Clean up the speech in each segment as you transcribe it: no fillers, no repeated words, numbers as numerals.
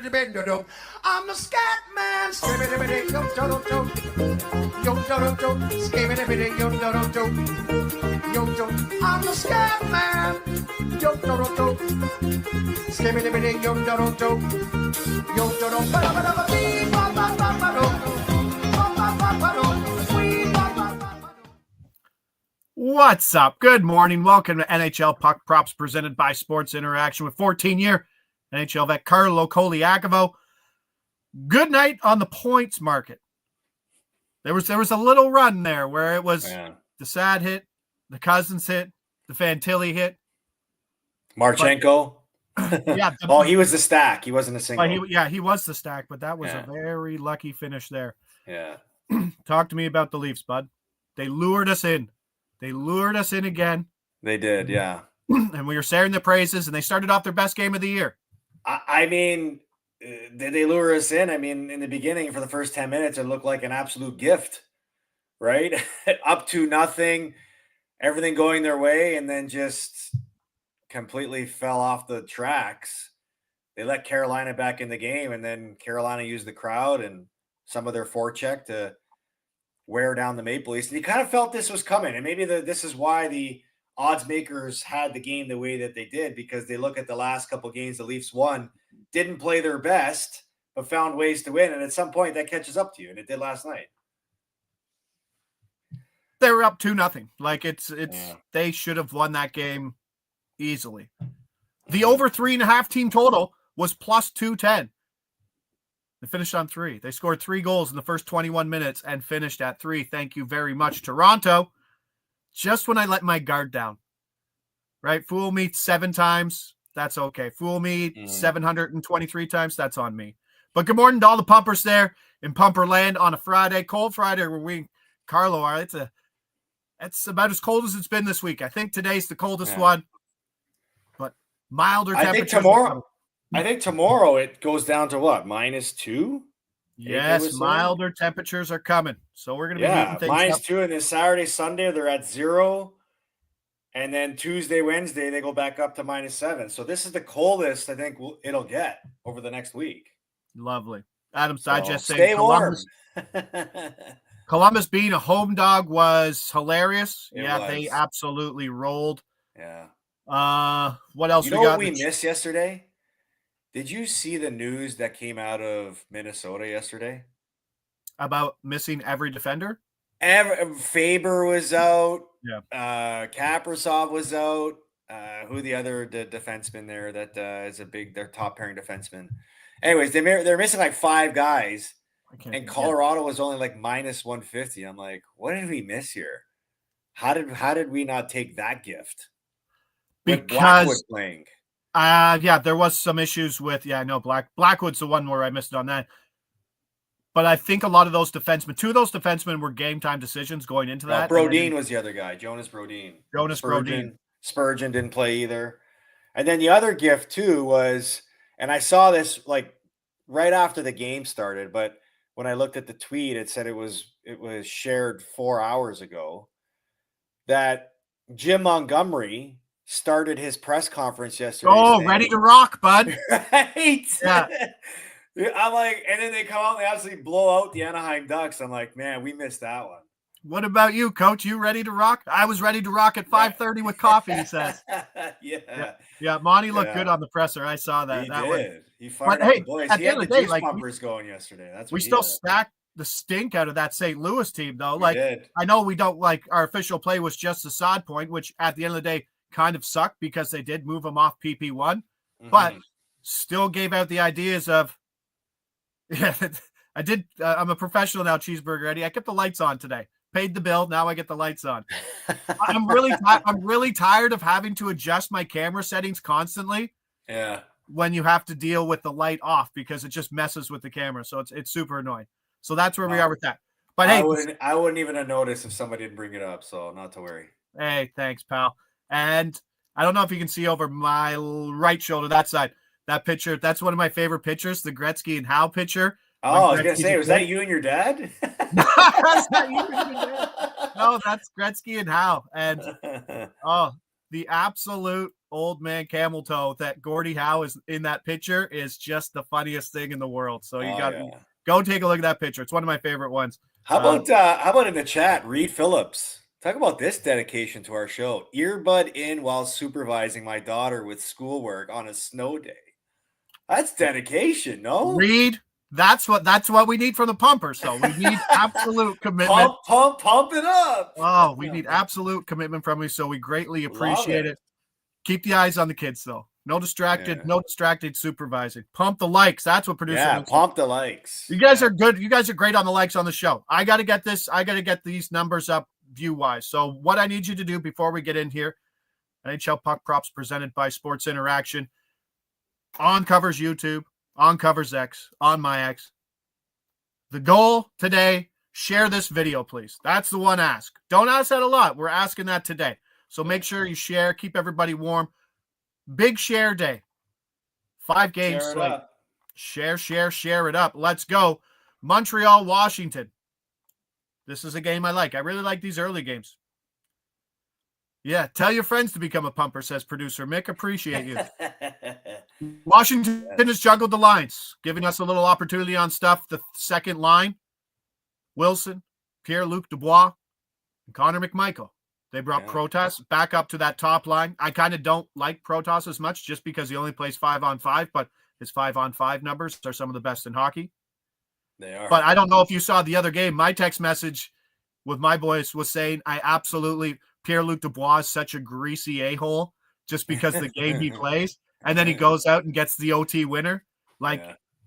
I'm the scat man. I'm the scat man. What's up? Good morning. Welcome to NHL Puck Props presented by Sports Interaction with 14-year NHL vet Carlo Colaiacovo. Good night on the points market. There was a little run there where it was the Sad hit, the Cousins hit, the Fantilli hit. Marchenko. Yeah. He was the stack. He wasn't a single. He was the stack, but that was a very lucky finish there. Yeah. Talk to me about the Leafs, bud. They lured us in. They lured us in again. They did, yeah. And we were sharing the praises, and they started off their best game of the year. I mean, did they lure us in? I mean, in the beginning, for the first 10 minutes, it looked like an absolute gift, right? Up to nothing, everything going their way, and then just completely fell off the tracks. They let Carolina back in the game, and then Carolina used the crowd and some of their forecheck to wear down the Maple Leafs. And you kind of felt this was coming. And maybe this is why the odds makers had the game the way that they did, because they look at the last couple of games the Leafs won, didn't play their best, but found ways to win. And at some point that catches up to you. And it did last night. They were up 2-0. Like they should have won that game easily. The over 3.5 team total was plus 210. They finished on 3. They scored 3 goals in the first 21 minutes and finished at 3. Thank you very much, Toronto. Just when I let my guard down, right? Fool me 7 times. That's okay. Fool me 723 times. That's on me. But good morning to all the pumpers there in Pumper Land on a Friday, cold Friday, where we, Carlo, are. It's about as cold as it's been this week. I think today's the coldest one, but milder temperatures. I think tomorrow it goes down to what? -2? Yes, milder temperatures are coming. So we're going to be heating things up. -2, and then Saturday, Sunday, they're at 0. And then Tuesday, Wednesday, they go back up to -7. So this is the coldest I think it'll get over the next week. Lovely. Adam's Digest saying stay warm. Columbus being a home dog was hilarious. They absolutely rolled. Yeah. What else we got? What we missed yesterday? Did you see the news that came out of Minnesota yesterday? About missing every defender? Faber was out. Yeah. Kaprizov was out. Who the other defenseman there that is their top pairing defenseman? Anyways, they're missing like 5 guys. And Colorado was only like -150. I'm like, what did we miss here? How did we not take that gift? Because Blackwood playing. There was some issues with Blackwood's the one where I missed it on that. But I think a lot of those defensemen, 2 of those defensemen were game time decisions going into that. Brodin was the other guy, Jonas Brodin. Brodin. Spurgeon didn't play either. And then the other gift too was, and I saw this like right after the game started, but when I looked at the tweet, it said it was shared 4 hours ago that Jim Montgomery started his press conference yesterday. Oh, ready to rock, bud. Right? Yeah. I'm like, and then they come out and they absolutely blow out the Anaheim Ducks. I'm like, man, we missed that one. What about you, Coach? You ready to rock? I was ready to rock at 5:30 with coffee, he says. Yeah, Monty looked good on the presser. I saw that. He did. He fired up the boys. He had the juice pumpers going yesterday. That's what we still stacked the stink out of that St. Louis team, though. I know we don't our official play was just a sod point, which at the end of the day kind of sucked because they did move them off PP1, but still gave out the ideas of, I did. I'm a professional now, Cheeseburger Eddie. I kept the lights on today. Paid the bill. Now I get the lights on. I'm really tired of having to adjust my camera settings constantly. Yeah. When you have to deal with the light off because it just messes with the camera. So it's super annoying. So that's where we are with that. But I wouldn't even have noticed if somebody didn't bring it up. So not to worry. Hey, thanks, pal. And I don't know if you can see over my right shoulder, that side, that picture. That's one of my favorite pictures, the Gretzky and Howe picture. Oh, I was going to say, was that you and your dad? No, that's not you and your dad. No, that's Gretzky and Howe. And, the absolute old man camel toe that Gordie Howe is in that picture is just the funniest thing in the world. So you got to go take a look at that picture. It's one of my favorite ones. How about in the chat, Reed Phillips? Talk about this dedication to our show. Earbud in while supervising my daughter with schoolwork on a snow day. That's dedication, no? Reed, that's what we need from the pumpers. So we need absolute commitment. Pump it up. Oh, we need absolute commitment from you. So we greatly appreciate it. Keep the eyes on the kids, though. No distracted supervising. Pump the likes. That's what producer. Yeah, pump the likes. You guys are good. You guys are great on the likes on the show. I got to get this. I got to get these numbers up view-wise. So what I need you to do before we get in here, NHL Puck Props presented by Sports Interaction, on Covers YouTube, on Covers X, on my X. The goal today, share this video, please. That's the one ask. Don't ask that a lot. We're asking that today. So make sure you share. Keep everybody warm. Big share day. 5 games. Share it up. Let's go. Montreal, Washington. This is a game I like. I really like these early games. Yeah, tell your friends to become a pumper, says producer Mick. Appreciate you. Washington has juggled the lines, giving us a little opportunity on stuff. The second line, Wilson, Pierre-Luc Dubois, and Connor McMichael. They brought Protas back up to that top line. I kind of don't like Protas as much just because he only plays 5-on-5, but his 5-on-5 numbers are some of the best in hockey. They are. But I don't know if you saw the other game. My text message with my boys was saying Pierre-Luc Dubois is such a greasy a-hole just because the game he plays. And then he goes out and gets the OT winner.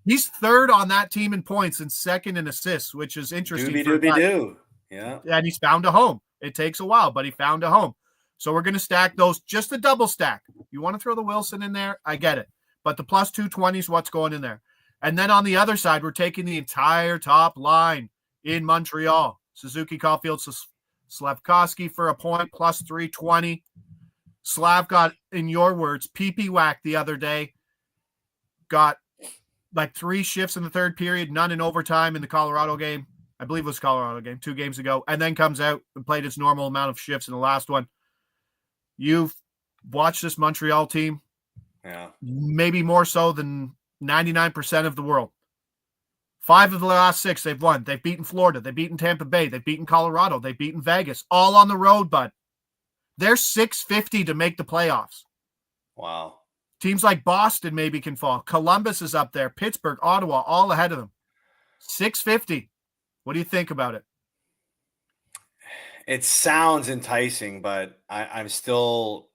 He's third on that team in points and second in assists, which is interesting. Doobie-doo. Yeah. And he's found a home. It takes a while, but he found a home. So we're going to stack those, just a double stack. You want to throw the Wilson in there? I get it. But the plus 220 is what's going in there. And then on the other side, we're taking the entire top line in Montreal. Suzuki, Caulfield, Slavkovsky for a point, plus 320. Slav got, in your words, pee-pee whack the other day. Got like 3 shifts in the third period, none in overtime in the Colorado game. I believe it was Colorado game 2 games ago, and then comes out and played its normal amount of shifts in the last one. You've watched this Montreal team, maybe more so than 99% of the world. 5 of the last 6 they've won. They've beaten Florida. They've beaten Tampa Bay. They've beaten Colorado. They've beaten Vegas. All on the road, bud. They're 650 to make the playoffs. Wow. Teams like Boston maybe can fall. Columbus is up there. Pittsburgh, Ottawa, all ahead of them. 650. What do you think about it? It sounds enticing, but I'm still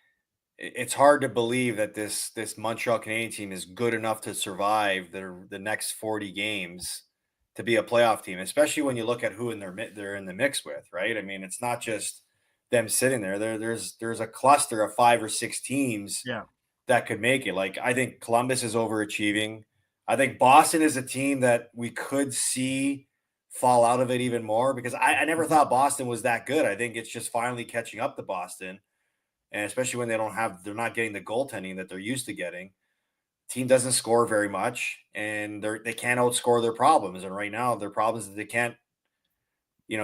– it's hard to believe that this Montreal Canadiens team is good enough to survive the next 40 games to be a playoff team, especially when you look at who they're in the mix with, right? I mean, it's not just them sitting there. There's a cluster of 5 or 6 teams that could make it. Like, I think Columbus is overachieving. I think Boston is a team that we could see – fall out of it even more because I never thought Boston was that good. I think it's just finally catching up to Boston, and especially when they're not getting the goaltending that they're used to getting. Team doesn't score very much, and they can't outscore their problems. And right now, their problems is that they can't,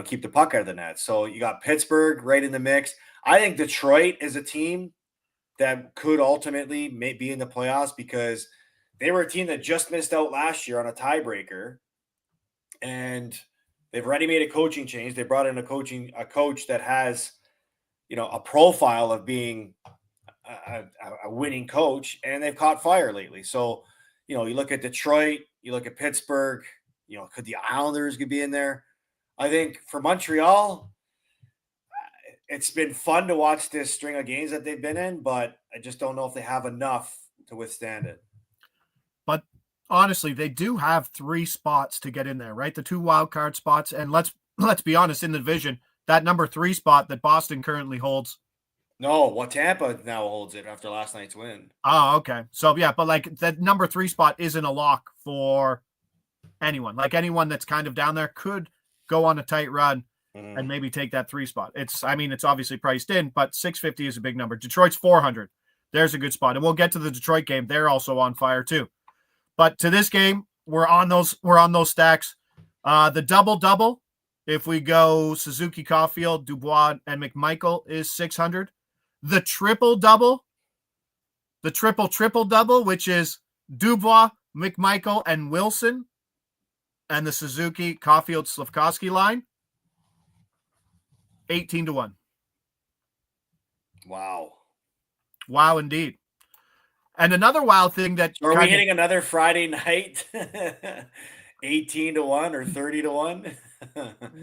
keep the puck out of the net. So you got Pittsburgh right in the mix. I think Detroit is a team that could ultimately be in the playoffs because they were a team that just missed out last year on a tiebreaker. And they've already made a coaching change. They brought in a coach that has, a profile of being a winning coach, and they've caught fire lately. So, you look at Detroit, you look at Pittsburgh, could the Islanders be in there? I think for Montreal, it's been fun to watch this string of games that they've been in, but I just don't know if they have enough to withstand it. But honestly, they do have 3 spots to get in there, right? The 2 wild card spots. And let's be honest, in the division, that number 3 spot that Boston currently holds. No, Tampa now holds it after last night's win. Oh, okay. So, yeah, but like that number 3 spot isn't a lock for anyone. Like anyone that's kind of down there could go on a tight run and maybe take that 3 spot. It's obviously priced in, but 650 is a big number. Detroit's 400. There's a good spot. And we'll get to the Detroit game. They're also on fire too. But to this game, we're on those stacks. The double-double, if we go Suzuki, Caulfield, Dubois, and McMichael is 600. the triple-double, the triple-double, which is Dubois, McMichael, and Wilson, and the Suzuki, Caulfield, Slafkovsky line, 18-1. Wow. Wow, indeed. And another wild thing that are we hitting another Friday night 18-1 or 30-1?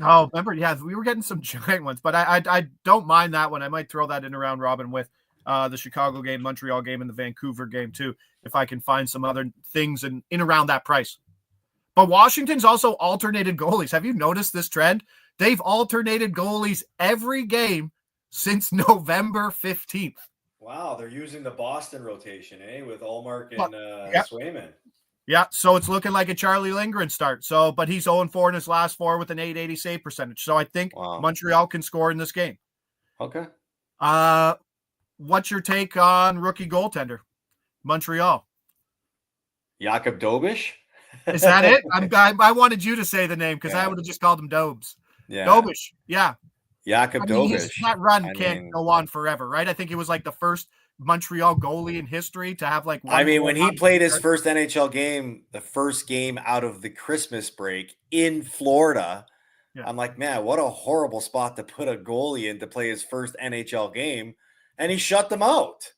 Oh, remember, yeah, we were getting some giant ones, but I don't mind that one. I might throw that in a round robin with the Chicago game, Montreal game, and the Vancouver game too, if I can find some other things in around that price. But Washington's also alternated goalies. Have you noticed this trend? They've alternated goalies every game since November 15th. Wow, they're using the Boston rotation, with Ullmark and Swayman. Yeah, so it's looking like a Charlie Lindgren start. So, but he's 0-4 in his last 4 with an .880 save percentage. So I think Montreal can score in this game. Okay. What's your take on rookie goaltender, Montreal? Jakub Dobeš? Is that it? I wanted you to say the name because I would have just called him Dobes. Yeah. Dobeš, yeah. Jakub Dobeš. That run can't go on forever, right? I think it was like the first Montreal goalie in history to have like one. When he played his first NHL game, the first game out of the Christmas break in Florida, I'm like, man, what a horrible spot to put a goalie in to play his first NHL game. And he shut them out.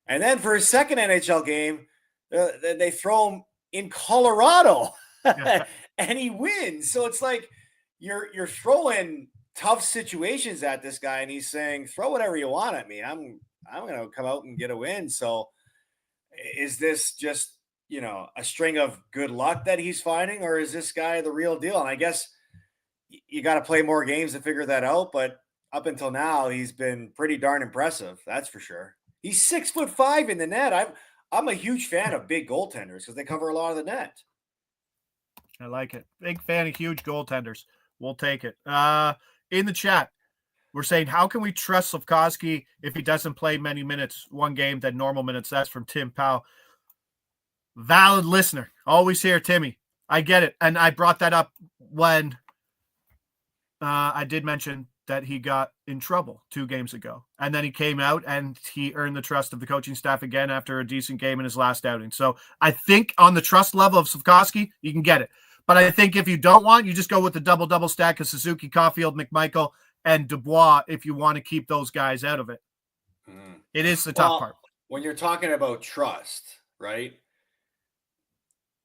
And then for his second NHL game, they throw him in Colorado and he wins. So it's like you're throwing tough situations at this guy, and he's saying, throw whatever you want at me. I'm going to come out and get a win. So is this just, a string of good luck that he's finding, or is this guy the real deal? And I guess you got to play more games to figure that out. But up until now, he's been pretty darn impressive. That's for sure. He's 6'5" in the net. I'm a huge fan of big goaltenders because they cover a lot of the net. I like it. Big fan of huge goaltenders. We'll take it. In the chat, we're saying, how can we trust Slafkovsky if he doesn't play many minutes, one game, than normal minutes? That's from Tim Powell. Valid listener. Always here, Timmy. I get it. And I brought that up when I did mention that he got in trouble 2 games ago. And then he came out and he earned the trust of the coaching staff again after a decent game in his last outing. So I think on the trust level of Slafkovsky, you can get it. But I think if you don't want, you just go with the double stack of Suzuki, Caulfield, McMichael, and Dubois if you want to keep those guys out of it. It is the tough part. When you're talking about trust, right?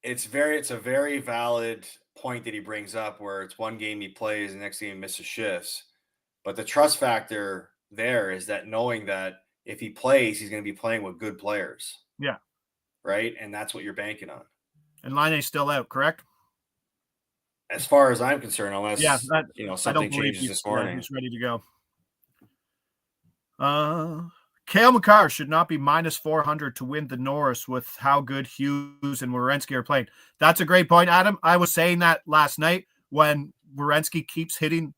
It's a very valid point that he brings up where it's one game he plays, the next game he misses shifts. But the trust factor there is that knowing that if he plays, he's going to be playing with good players. Yeah. Right? And that's what you're banking on. And Laine's still out, correct? As far as I'm concerned, unless something changes this morning. He's ready to go. Cale Makar should not be minus 400 to win the Norris with how good Hughes and Werenski are playing. That's a great point, Adam. I was saying that last night when Werenski keeps hitting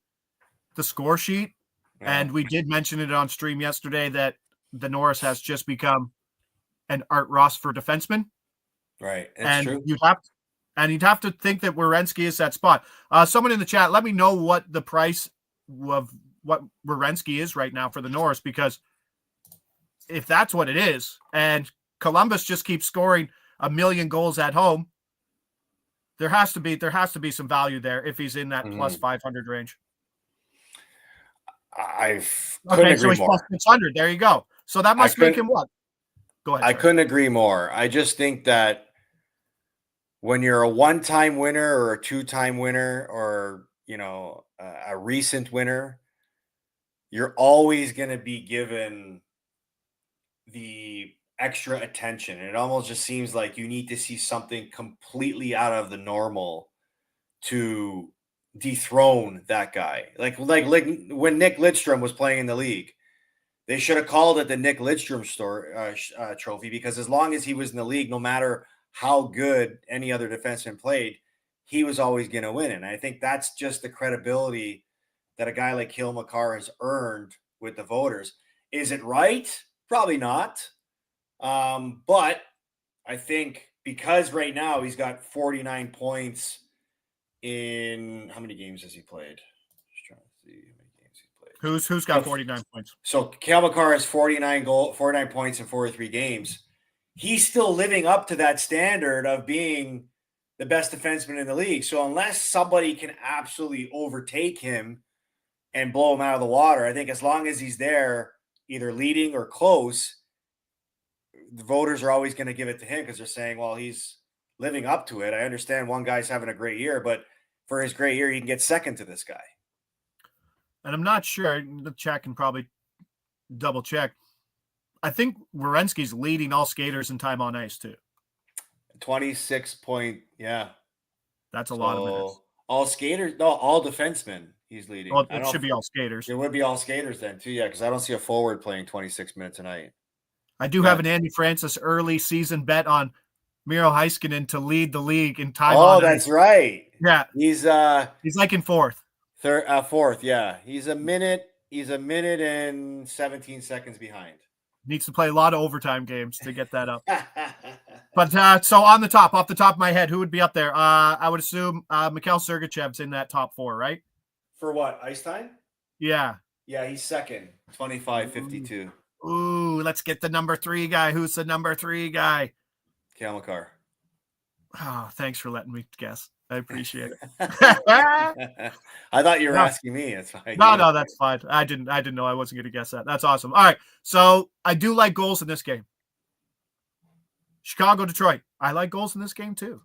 the score sheet. Yeah. And we did mention it on stream yesterday that the Norris has just become an Art Ross for defensemen. Right. That's true. You'd have to think that Werenski is that spot. Someone in the chat, let me know what the price of what Werenski is right now for the Norris, because if that's what it is, and Columbus just keeps scoring 1 million goals at home, there has to be some value there if he's in that plus 500 range. I couldn't agree he's more. Plus 600. There you go. So that must make him what? Go ahead. I couldn't agree more. I just think that when you're a one-time winner or a two-time winner or, a recent winner, you're always going to be given the extra attention. And it almost just seems like you need to see something completely out of the normal to dethrone that guy. Like when Nick Lidstrom was playing in the league, they should have called it the Nick Lidstrom trophy, because as long as he was in the league, no matter how good any other defenseman played, he was always going to win. And I think that's just the credibility that a guy like Cale Makar has earned with the voters. Is it right? Probably not. But I think because right now he's got 49 points in how many games has he played? Just trying to see how many games he played. Who's got 49 points? So Cale Makar has 49 points in 43 games. He's still living up to that standard of being the best defenseman in the league. So unless somebody can absolutely overtake him and blow him out of the water, I think as long as he's there, either leading or close, the voters are always going to give it to him because they're saying, well, he's living up to it. I understand one guy's having a great year, but for his great year, he can get second to this guy. And I'm not sure. The chat can probably double check. I think Werenski's leading all skaters in time on ice too. 26 point. Yeah. That's a lot of minutes. All skaters. No, all defensemen he's leading. Well, it should be all skaters. It would be all skaters then too. Yeah. Because I don't see a forward playing 26 minutes a night. I do have an Andy Francis early season bet on Miro Heiskanen to lead the league in time on ice. Oh, that's right. Yeah. He's like in fourth. Fourth, yeah. He's a minute and 17 seconds behind. Needs to play a lot of overtime games to get that up. But so off the top of my head, who would be up there? I would assume Mikhail Sergachev's in that top 4, right? For what? Ice time? Yeah. Yeah, he's second. 25-52. Ooh, let's get the number 3 guy. Who's the number 3 guy? Cale Makar. Oh, thanks for letting me guess. I appreciate it. I thought you were asking me. It's fine. No, that's fine. I didn't know I wasn't going to guess that. That's awesome. All right. So I do like goals in this game. Chicago, Detroit. I like goals in this game too.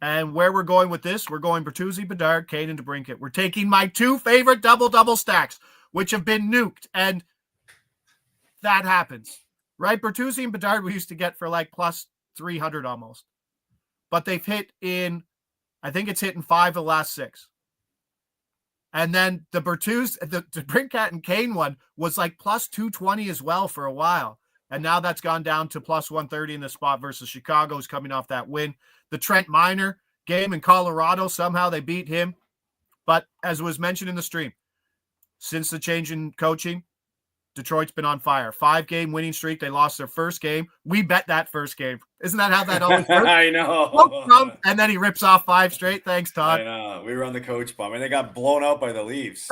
And where we're going with this, we're going Bertuzzi, Bedard, Kane, and DeBrincat. We're taking my 2 favorite double-double stacks, which have been nuked. And that happens, right? Bertuzzi and Bedard we used to get for like plus 300 almost. But they've hit in, I think it's hit in 5 of the last 6. And then the Bertuzzi, the DeBrincat and Kane one was like plus 220 as well for a while. And now that's gone down to plus 130 in the spot versus Chicago's coming off that win. The Trent Miner game in Colorado, somehow they beat him. But as was mentioned in the stream, since the change in coaching, Detroit's been on fire. 5-game winning streak. They lost their first game. We bet that first game. Isn't that how that always works? I know. And then he rips off 5 straight. Thanks, Todd. I know. We were on the coach bump, and they got blown out by the Leafs.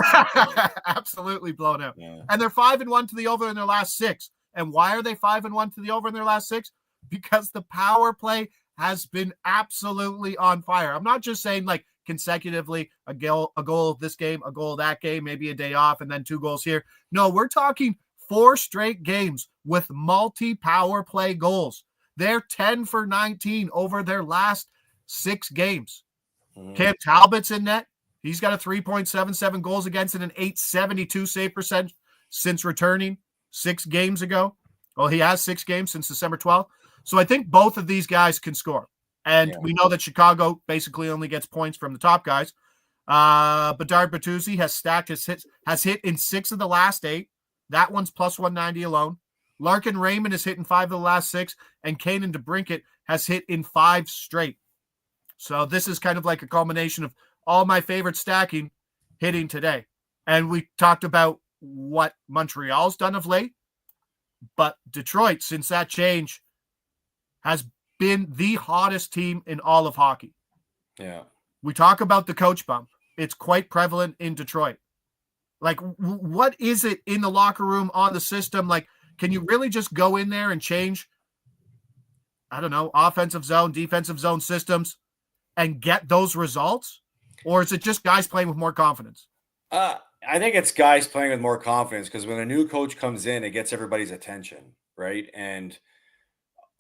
Absolutely blown out. Yeah. And they're 5-1 to the over in their last 6. And why are they 5-1 to the over in their last 6? Because the power play has been absolutely on fire. I'm not just saying like consecutively a goal of this game, a goal of that game, maybe a day off, and then 2 goals here. No, we're talking 4 straight games with multi-power play goals. They're 10 for 19 over their last 6 games. Cam Talbot's in net. He's got a 3.77 goals against and an 872 save percent since returning 6 games ago. Well, he has 6 games since December 12th. So I think both of these guys can score. And we know that Chicago basically only gets points from the top guys. Bedard Bertuzzi has hit in 6 of the last 8. That one's plus 190 alone. Larkin Raymond has hit in 5 of the last 6. And Kane and DeBrincat has hit in 5 straight. So this is kind of like a culmination of all my favorite stacking hitting today. And we talked about what Montreal's done of late. But Detroit, since that change, has been the hottest team in all of hockey. Yeah. We talk about the coach bump. It's quite prevalent in Detroit. Like, what is it in the locker room, on the system? Like, can you really just go in there and change, I don't know, offensive zone, defensive zone systems and get those results? Or is it just guys playing with more confidence? I think it's guys playing with more confidence because when a new coach comes in, it gets everybody's attention, right? And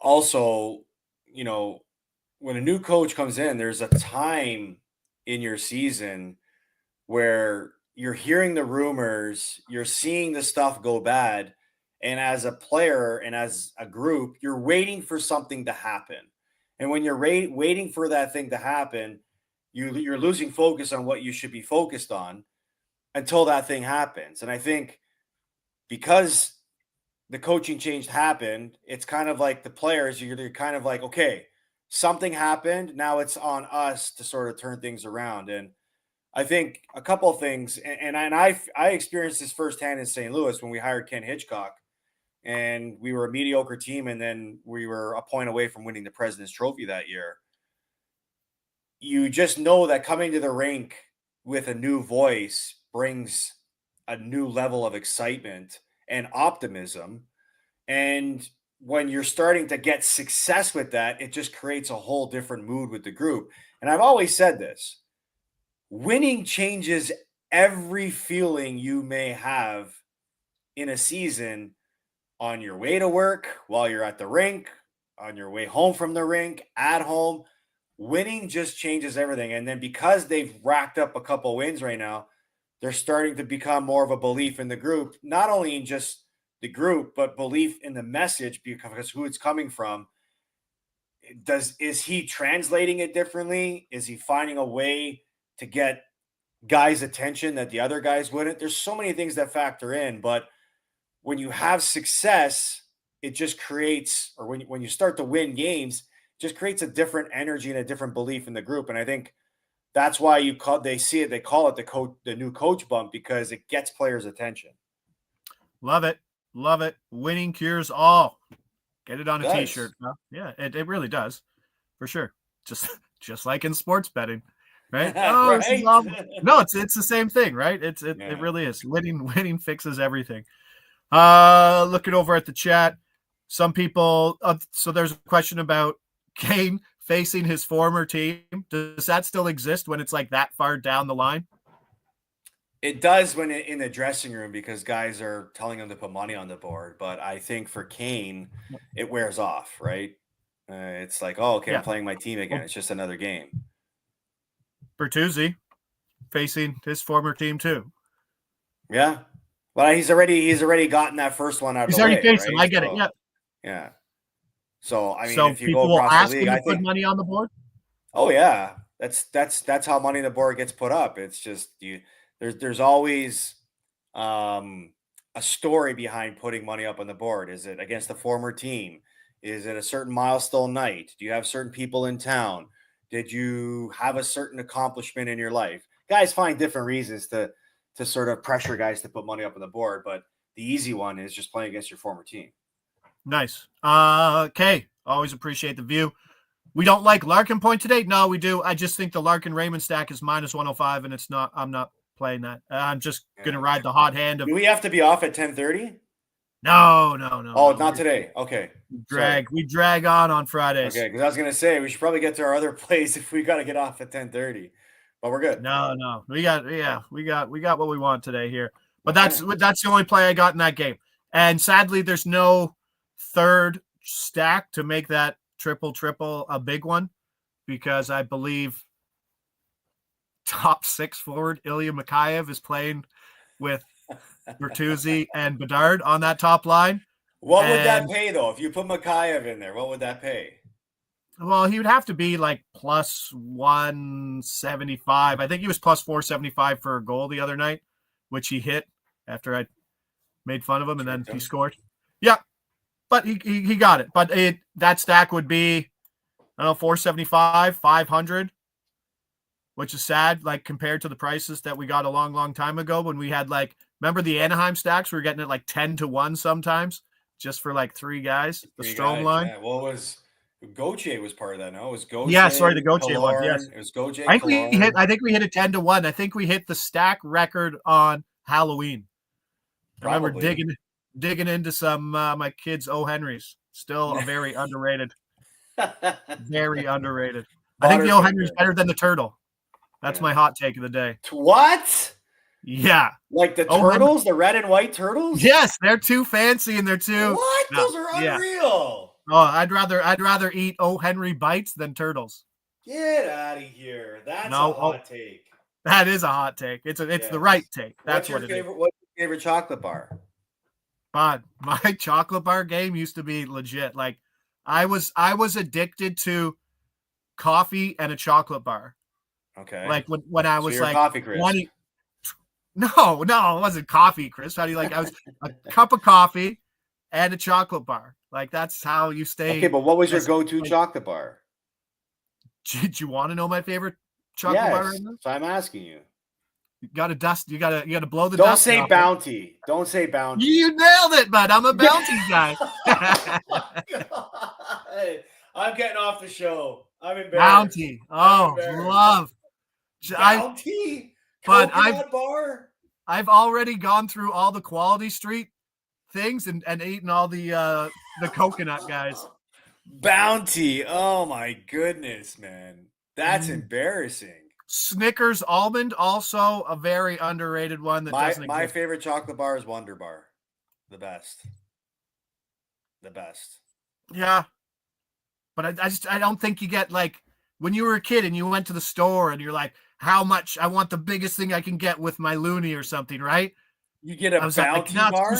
also, you know, when a new coach comes in, there's a time in your season where you're hearing the rumors, you're seeing the stuff go bad. And as a player and as a group, you're waiting for something to happen. And when you're waiting for that thing to happen, you're losing focus on what you should be focused on until that thing happens. And I think because the coaching change happened, it's kind of like the players, you're kind of like, okay, something happened. Now it's on us to sort of turn things around. And I think a couple of things, and I experienced this firsthand in St. Louis when we hired Ken Hitchcock, and we were a mediocre team, and then we were a point away from winning the President's Trophy that year. You just know that coming to the rink with a new voice brings a new level of excitement and optimism. And when you're starting to get success with that, it just creates a whole different mood with the group. And I've always said this: winning changes every feeling you may have in a season, on your way to work, while you're at the rink, on your way home from the rink, at home. Winning just changes everything. And then because they've racked up a couple wins right now, they're starting to become more of a belief in the group, not only in just the group, but belief in the message, because who it's coming from. Is he translating it differently? Is he finding a way to get guys' attention that the other guys wouldn't? There's so many things that factor in, but when you have success, it just creates, or when you start to win games, it just creates a different energy and a different belief in the group. And I think that's why they call it the new coach bump, because it gets players' attention. Love it. Love it. Winning cures all. Get it on a t-shirt. Huh? Yeah, it really does. For sure. Just like in sports betting. Right? Oh, right? No, it's the same thing, right? It really is. Winning fixes everything. Looking over at the chat, some people, so there's a question about Kane facing his former team. Does that still exist when it's like that far down the line? It does when in the dressing room, because guys are telling him to put money on the board. But I think for Kane, it wears off, right? It's like, oh, okay, I'm playing my team again. It's just another game. Bertuzzi facing his former team too. Yeah. Well, he's already gotten that first one out of the way. He's already faced him. I get it. Yeah. Yeah. So I mean, so if you go across the league, I think put money on the board. Oh yeah, that's how money on the board gets put up. It's just there's always a story behind putting money up on the board. Is it against the former team? Is it a certain milestone night? Do you have certain people in town? Did you have a certain accomplishment in your life? Guys find different reasons to sort of pressure guys to put money up on the board, but the easy one is just playing against your former team. Nice. Okay. Always appreciate the view. We don't like Larkin point today. No, we do. I just think the Larkin Raymond stack is minus 105, and I'm not playing that. I'm just going to ride the hot hand of. Do we have to be off at 10:30? No. Oh, not today. Okay. We drag on Fridays. Okay, because I was going to say we should probably get to our other place if we got to get off at 10:30. But we're good. No. We got what we want today here. But that's the only play I got in that game. And sadly, there's no third stack to make that triple a big one, because I believe top 6 forward Ilya Mikheyev is playing with Bertuzzi and Bedard on that top line. What would that pay though? If you put Mikheyev in there, what would that pay? Well, he would have to be like plus 175. I think he was plus 475 for a goal the other night, which he hit after I made fun of him, and then he scored. Yeah, but he got it. But that stack would be, I don't know, 475, 500, which is sad, like compared to the prices that we got a long time ago when we had remember the Anaheim stacks? We were getting it like 10-1 sometimes, just for like 3 guys. The Strome line. Yeah. Well, Gauthier was part of that. No, it was Gauthier. Yeah, sorry, the Gauthier one. Yes, it was Gauthier. I think we hit it 10-1. I think we hit the stack record on Halloween. Probably. I remember digging into some my kids' O. Henrys. Still a very underrated. Very underrated. I think the O. Henry's better than the turtle. That's my hot take of the day. What? Yeah. Like the turtles, the red and white turtles? Yes, they're too fancy and they're too. What? Those are unreal. Oh, I'd rather eat O. Henry bites than turtles. Get out of here. That's a hot take. That is a hot take. It's the right take. That's What's your favorite chocolate bar? But my chocolate bar game used to be legit. Like I was addicted to coffee and a chocolate bar. Okay. Like when I was like coffee, Chris. 20. No, it wasn't coffee, Chris. How do you like? I was a cup of coffee and a chocolate bar. Like that's how you stay. Okay, but what was your go-to chocolate bar? Did you want to know my favorite chocolate bar? Right now? So I'm asking you. You gotta dust. You gotta blow the Don't dust. Say Bounty. Don't say Bounty. You nailed it, bud. I'm a Bounty guy. I'm getting off the show. I'm embarrassed. Bounty. Oh, love. Bounty? But Coconut bar? I've already gone through all the Quality Street things and eaten all the coconut guys. Bounty. Oh my goodness, man. That's embarrassing. Snickers almond, also a very underrated one that doesn't My exist. favorite chocolate bar is Wonder Bar. The best. Yeah. But I don't think you get, like, when you were a kid and you went to the store and you're like, how much? I want the biggest thing I can get with my Looney or something, right? You get a Bounty like, bar?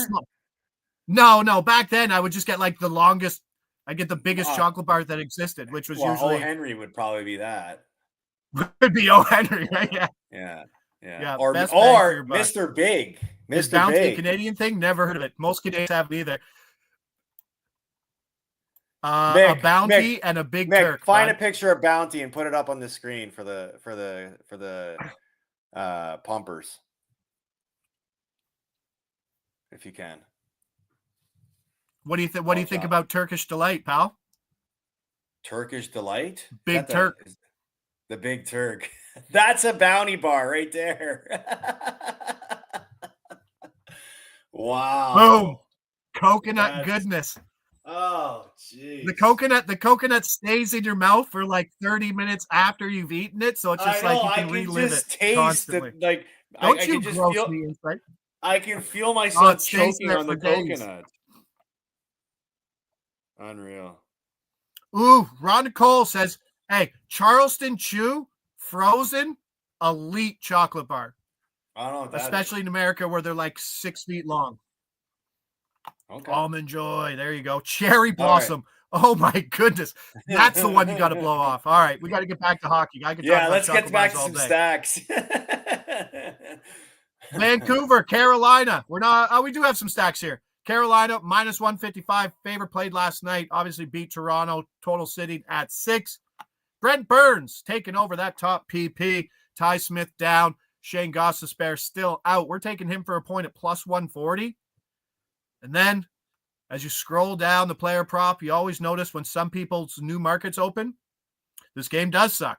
No. Back then I would just get like the longest. I get the biggest chocolate bar that existed, which was usually O. Henry would probably be that. Would be O. Henry, right? Yeah. Or Mr. Big. Is Bounty a Canadian thing? Never heard of it. Most Canadians haven't either. A Bounty and a Big Turk. Find a picture of Bounty and put it up on the screen for the pumpers, if you can. What do you think? What do you think about Turkish Delight, pal? Turkish Delight? Big Turk. The Big Turk. That's a Bounty bar right there. Wow. Boom. Coconut goodness. Oh, geez. The coconut stays in your mouth for like 30 minutes after you've eaten it, so it's just like you can relive it constantly. I can feel myself choking on the coconut. Unreal. Ooh, Ron Nicole says, hey, Charleston Chew frozen elite chocolate bar. I don't know what that especially is. In America where they're like 6 feet long. Okay. Almond Joy. There you go. Cherry Blossom. Right. Oh my goodness. That's the one you got to blow off. All right. We got to get back to hockey. Let's get back to some stacks. Vancouver, Carolina. We do have some stacks here. Carolina minus 155. Favorite played last night. Obviously beat Toronto. Total sitting at 6. Brent Burns taking over that top PP. Ty Smith down. Shane Gostisbehere still out. We're taking him for a point at plus 140. And then as you scroll down the player prop, you always notice when some people's new markets open, this game does suck.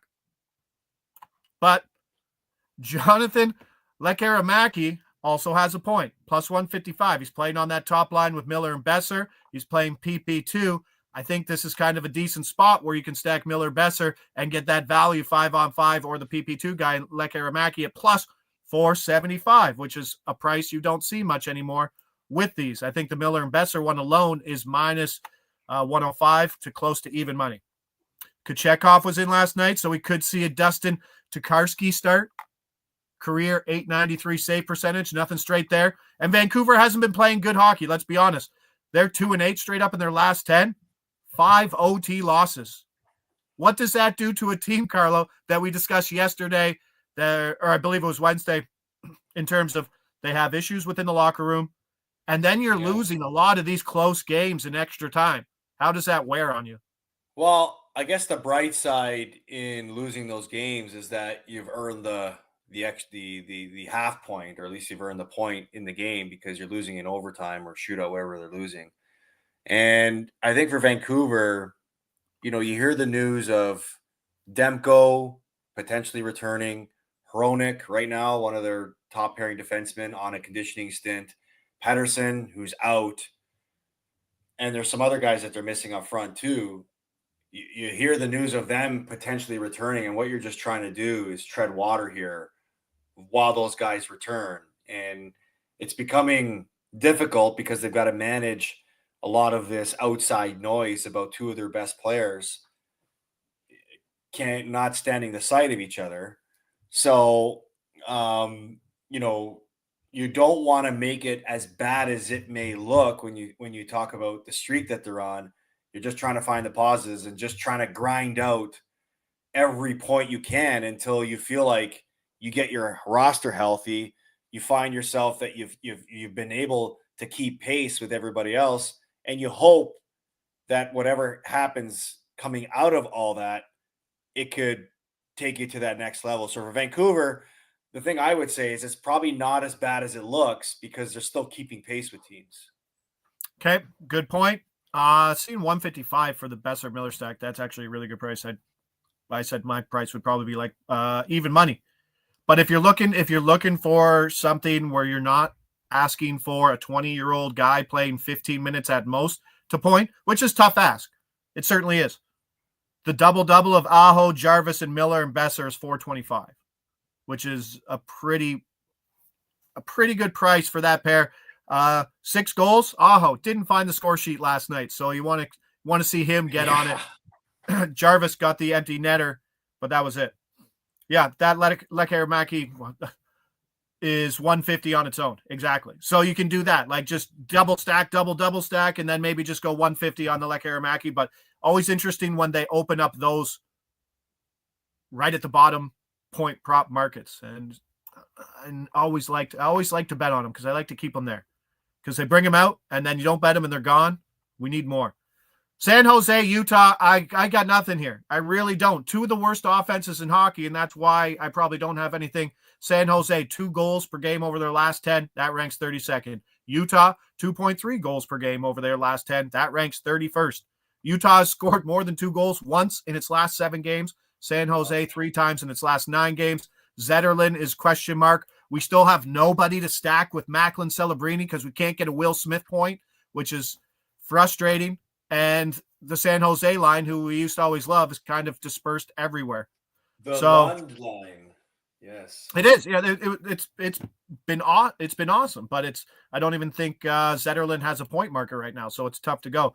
But Jonathan Lekkerimäki also has a point, plus 155. He's playing on that top line with Miller and Besser. He's playing PP2. I think this is kind of a decent spot where you can stack Miller Besser and get that value 5-on-5 or the PP2 guy, Lekkerimäki, at plus 475, which is a price you don't see much anymore with these. I think the Miller and Besser one alone is minus 105 to close to even money. Kochetkov was in last night, so we could see a Dustin Tokarski start. Career .893 save percentage, nothing straight there. And Vancouver hasn't been playing good hockey, let's be honest. They're 2-8 straight up in their last 10. 5 OT losses. What does that do to a team, Carlo, that we discussed yesterday, or I believe it was Wednesday, in terms of they have issues within the locker room, and then you're losing a lot of these close games in extra time. How does that wear on you? Well, I guess the bright side in losing those games is that you've earned the half point, or at least you've earned the point in the game because you're losing in overtime or shootout, wherever they're losing. And I think for Vancouver, you hear the news of Demko potentially returning, Hronik right now, one of their top pairing defensemen on a conditioning stint, Pettersson, who's out, and there's some other guys that they're missing up front too. You hear the news of them potentially returning, and what you're just trying to do is tread water here while those guys return. And it's becoming difficult because they've got to manage a lot of this outside noise about two of their best players not standing the sight of each other. So, you don't want to make it as bad as it may look when you talk about the streak that they're on. You're just trying to find the pauses and just trying to grind out every point you can until you feel like you get your roster healthy. You find yourself that you've been able to keep pace with everybody else, and you hope that whatever happens coming out of all that, it could take you to that next level. So for Vancouver, the thing I would say is it's probably not as bad as it looks because they're still keeping pace with teams. Okay, good point. Seeing 155 for the Besser Miller stack. That's actually a really good price. I said my price would probably be like even money. But if you're looking for something where you're not asking for a 20-year-old guy playing 15 minutes at most to point, which is tough ask. It certainly is. The double-double of Aho, Jarvis, and Miller and Besser is $4.25, which is a pretty good price for that pair. 6 goals. Aho didn't find the score sheet last night, so you want to see him get on it. Jarvis got the empty netter, but that was it. Yeah, that Lekkerimäki is 150 on its own. Exactly. So you can do that, like just double stack, and then maybe just go 150 on the Lekkerimäki. But always interesting when they open up those right at the bottom point prop markets, and I always like to bet on them because I like to keep them there because they bring them out and then you don't bet them and they're gone. We need more. San Jose, Utah, I got nothing here. I really don't. 2 of the worst offenses in hockey, and that's why I probably don't have anything. San Jose, 2 goals per game over their last 10. That ranks 32nd. Utah, 2.3 goals per game over their last 10. That ranks 31st. Utah has scored more than 2 goals once in its last 7 games. San Jose 3 times in its last 9 games. Zetterlund is question mark. We still have nobody to stack with Macklin Celebrini because we can't get a Will Smith point, which is frustrating. And the San Jose line, who we used to always love, is kind of dispersed everywhere. The Lund line, yes, it is. Yeah, it's been awesome, but I don't even think Zetterlund has a point marker right now, so it's tough to go.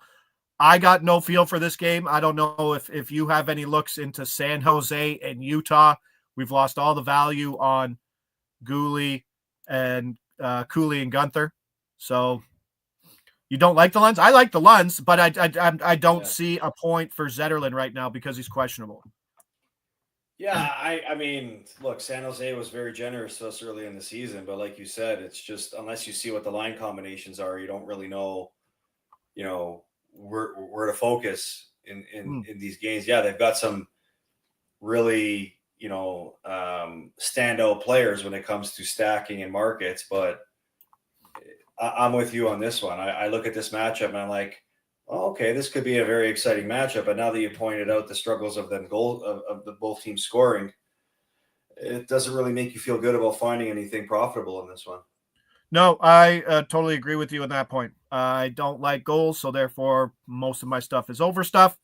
I got no feel for this game. I don't know if you have any looks into San Jose and Utah. We've lost all the value on Cooley and Gunther, so. You don't like the Lunds? I like the Lunds, but I don't see a point for Zetterlund right now because he's questionable. Yeah, I mean, look, San Jose was very generous to us early in the season, but like you said, it's just unless you see what the line combinations are, you don't really know, where to focus in these games. Yeah, they've got some really, standout players when it comes to stacking and markets, but I'm with you on this one. I look at this matchup and I'm like, oh, okay, this could be a very exciting matchup. But now that you pointed out the struggles of the both teams scoring, it doesn't really make you feel good about finding anything profitable in this one. No, I totally agree with you on that point. I don't like goals, so therefore most of my stuff is over stuff.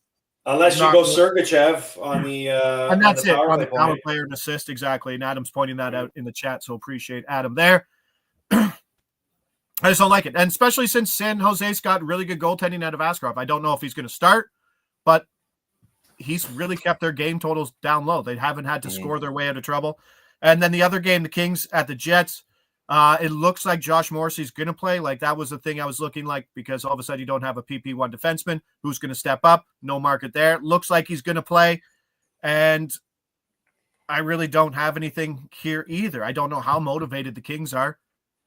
Unless you go Sergachev on the and that's on the on the power point. player and assist, exactly. And Adam's pointing that out in the chat, so appreciate Adam there. I just don't like it. And especially since San Jose's got really good goaltending out of Askarov. I don't know if he's going to start, but he's really kept their game totals down low. They haven't had to score their way out of trouble. And then the other game, the Kings at the Jets, it looks like Josh Morrissey's going to play. Like that was the thing I was looking like because all of a sudden you don't have a PP1 defenseman who's going to step up. No market there. Looks like he's going to play. And I really don't have anything here either. I don't know how motivated the Kings are.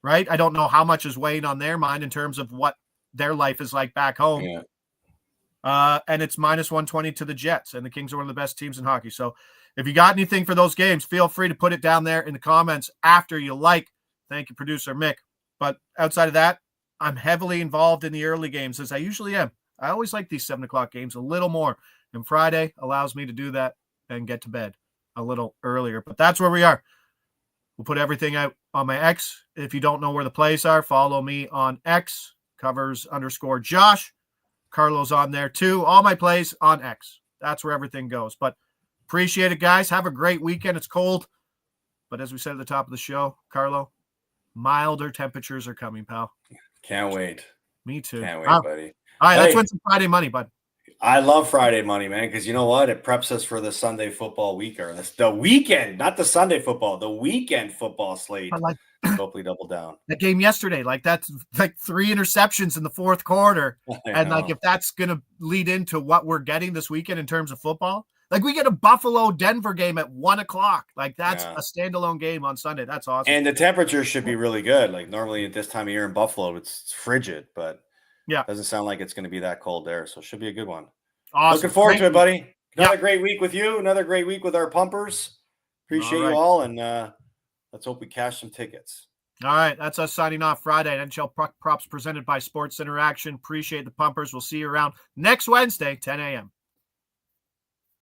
Right? I don't know how much is weighing on their mind in terms of what their life is like back home. Yeah. And it's minus 120 to the Jets, and the Kings are one of the best teams in hockey. So if you got anything for those games, feel free to put it down there in the comments after you like. Thank you, producer Mick. But outside of that, I'm heavily involved in the early games, as I usually am. I always like these 7 o'clock games a little more, and Friday allows me to do that and get to bed a little earlier. But that's where we are. We'll put everything out on my X. If you don't know where the plays are, follow me on X, covers_Josh. Carlo's on there too. All my plays on X. That's where everything goes. But appreciate it, guys. Have a great weekend. It's cold. But as we said at the top of the show, Carlo, milder temperatures are coming, pal. Can't wait. Me too. Can't wait, buddy. All right, let's win some Friday money, bud. I love Friday money, man, because you know what? It preps us for the Sunday football week, or the weekend, not the Sunday football, the weekend football slate. Hopefully double down. That game yesterday, that's like 3 interceptions in the fourth quarter. And if that's going to lead into what we're getting this weekend in terms of football, we get a Buffalo-Denver game at 1:00. That's a standalone game on Sunday. That's awesome. And the temperature should be really good. Normally at this time of year in Buffalo, it's frigid, but yeah, doesn't sound like it's going to be that cold there. So it should be a good one. Awesome. Looking forward to it, buddy. Another great week with you. Another great week with our pumpers. Appreciate you all. And let's hope we cash some tickets. All right. That's us signing off Friday. NHL Puck Props presented by Sports Interaction. Appreciate the pumpers. We'll see you around next Wednesday, 10 a.m.